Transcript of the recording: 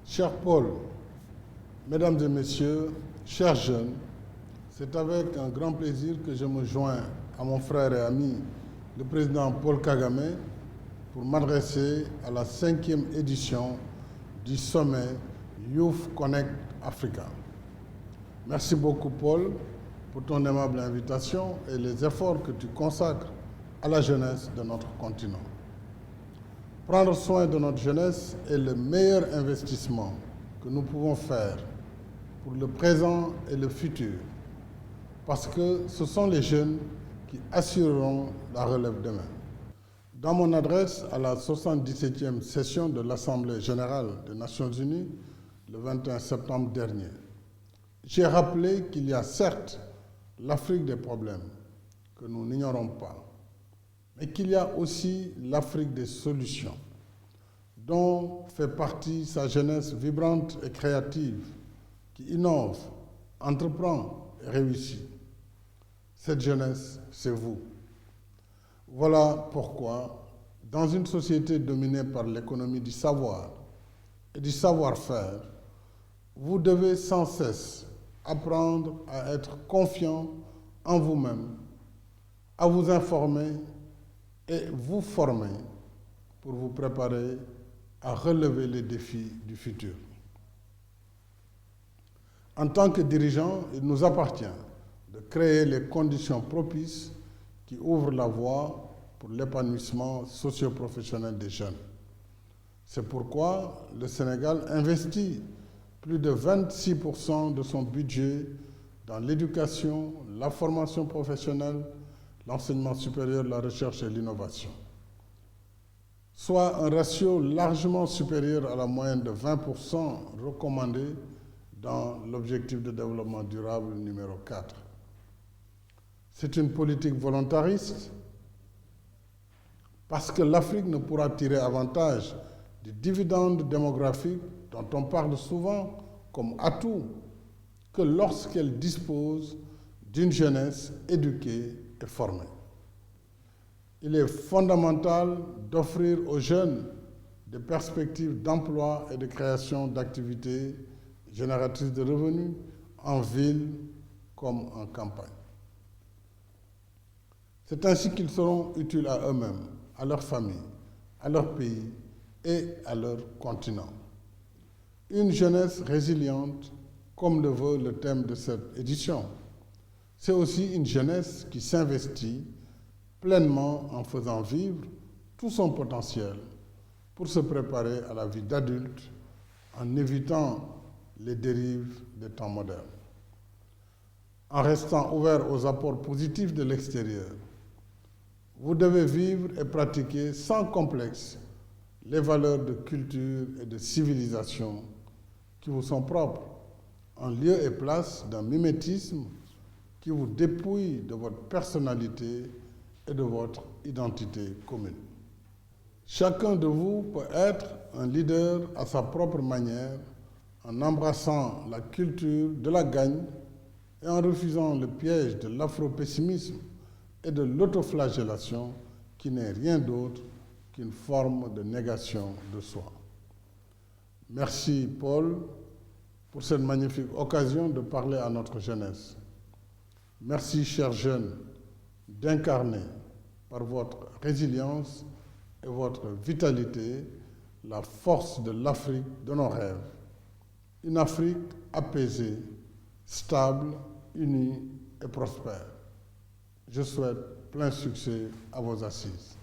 Cher Paul, mesdames et messieurs, chers jeunes, c'est avec un grand plaisir que je me joins à mon frère et ami, le président Paul Kagame, pour m'adresser à la 5e édition du sommet Youth Connect Africa. Merci beaucoup, Paul, pour ton aimable invitation et les efforts que tu consacres à la jeunesse de notre continent. Prendre soin de notre jeunesse est le meilleur investissement que nous pouvons faire pour le présent et le futur, parce que ce sont les jeunes qui assureront la relève demain. Dans mon adresse à la 77e session de l'Assemblée générale des Nations unies, le 21 septembre dernier, j'ai rappelé qu'il y a certes l'Afrique des problèmes, que nous n'ignorons pas, mais qu'il y a aussi l'Afrique des solutions, dont fait partie sa jeunesse vibrante et créative, qui innove, entreprend et réussit. Cette jeunesse, c'est vous. Voilà pourquoi, dans une société dominée par l'économie du savoir et du savoir-faire, vous devez sans cesse apprendre à être confiant en vous-même, à vous informer et vous former pour vous préparer à relever les défis du futur. En tant que dirigeants, il nous appartient de créer les conditions propices qui ouvrent la voie pour l'épanouissement socio-professionnel des jeunes. C'est pourquoi le Sénégal investit plus de 26% de son budget dans l'éducation, la formation professionnelle, l'enseignement supérieur, la recherche et l'innovation, soit un ratio largement supérieur à la moyenne de 20% recommandée dans l'objectif de développement durable numéro 4. C'est une politique volontariste parce que l'Afrique ne pourra tirer avantage du dividende démographique dont on parle souvent comme atout que lorsqu'elle dispose d'une jeunesse éduquée et formée. Il est fondamental d'offrir aux jeunes des perspectives d'emploi et de création d'activités génératrices de revenus en ville comme en campagne. C'est ainsi qu'ils seront utiles à eux-mêmes, à leur famille, à leur pays et à leur continent. Une jeunesse résiliente, comme le veut le thème de cette édition, c'est aussi une jeunesse qui s'investit pleinement en faisant vivre tout son potentiel pour se préparer à la vie d'adulte en évitant les dérives des temps modernes. En restant ouvert aux apports positifs de l'extérieur, vous devez vivre et pratiquer sans complexe les valeurs de culture et de civilisation qui vous sont propres, en lieu et place d'un mimétisme qui vous dépouille de votre personnalité et de votre identité commune. Chacun de vous peut être un leader à sa propre manière en embrassant la culture de la gagne et en refusant le piège de l'afro-pessimisme et de l'autoflagellation qui n'est rien d'autre qu'une forme de négation de soi. Merci Paul pour cette magnifique occasion de parler à notre jeunesse. Merci chers jeunes d'incarner par votre résilience et votre vitalité la force de l'Afrique de nos rêves. Une Afrique apaisée, stable, unie et prospère. Je souhaite plein succès à vos assises.